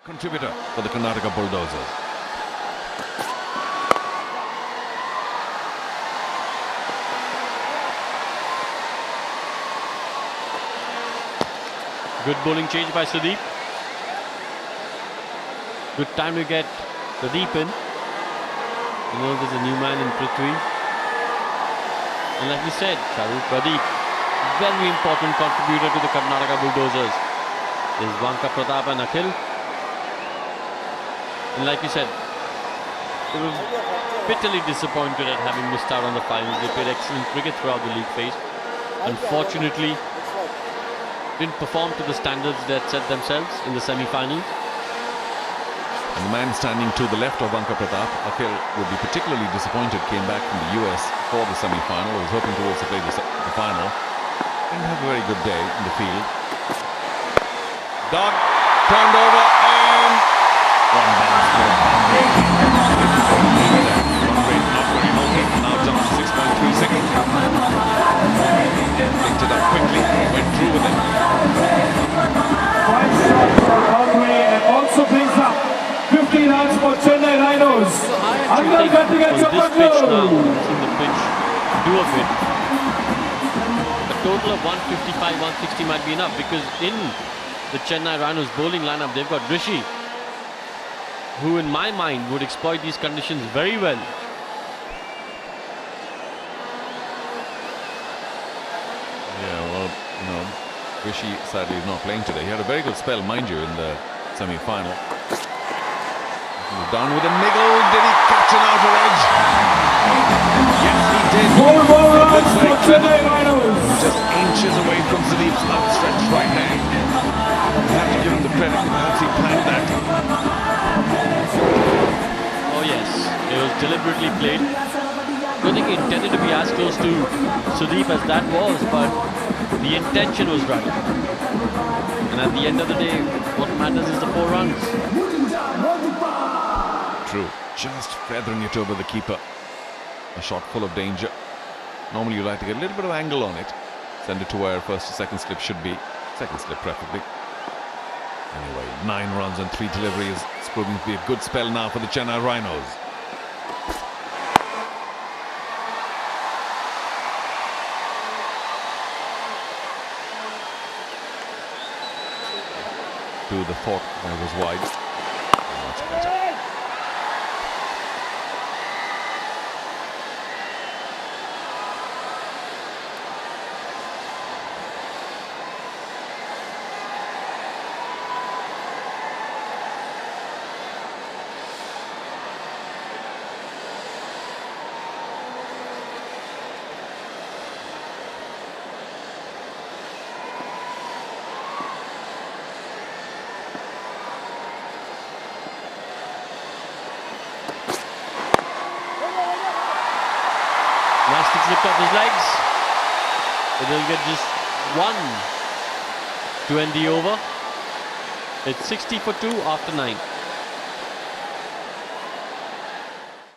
Contributor for the Karnataka Bulldozers. Good bowling change by Sudeep. Good time to get Pradeep in. You know there's a new man in Prithvi. And like we said, Pradeep, very important contributor to the Karnataka Bulldozers. There's Vanka Pratap and Akhil. And like you said, they were bitterly disappointed at having missed out on the finals. They played excellent cricket throughout the league phase. Unfortunately, didn't perform to the standards they had set themselves in the semi-finals. And the man standing to the left of Vanka Pratap, Akhil, would be particularly disappointed. Came back from the US for the semi-final. Was hoping to also play the final. Didn't have a very good day in the field. Dog turned over and one bounce for run rate not very healthy. Now jumps to 6.3 seconds. Picked it up quickly, went through with it. 5 shots for boundary and also brings up 50 runs for Chennai Rhinos. On this pitch now, seeing the pitch do a bit. A total of 155, 160 might be enough, because in the Chennai Rhinos bowling lineup, they've got Rishi, who in my mind would exploit these conditions very well. Yeah, well, you know, Rishi sadly is not playing today. He had a very good spell, mind you, in the semi-final. Down with a niggle. Did he catch an outer edge? Yes, he did. 4 more runs for Chennai Rhinos. Just inches away from Sudeep's outstretched right hand. You have to give him the credit. Perhaps he planned that. Oh yes, it was deliberately played. I don't think he intended to be as close to Sudeep as that was, but the intention was right. And at the end of the day, what matters is the 4 runs. True. Just feathering it over the keeper. A shot full of danger. Normally you like to get a little bit of angle on it. Send it to where first or second slip should be. Second slip preferably. Anyway, 9 runs and 3 deliveries. It's proving to be a good spell now for the Chennai Rhinos. To the 4th, that was wide. Much better. Lastic slipped off his legs, but they'll get just 1 to end the over. It's 60 for 2 after 9.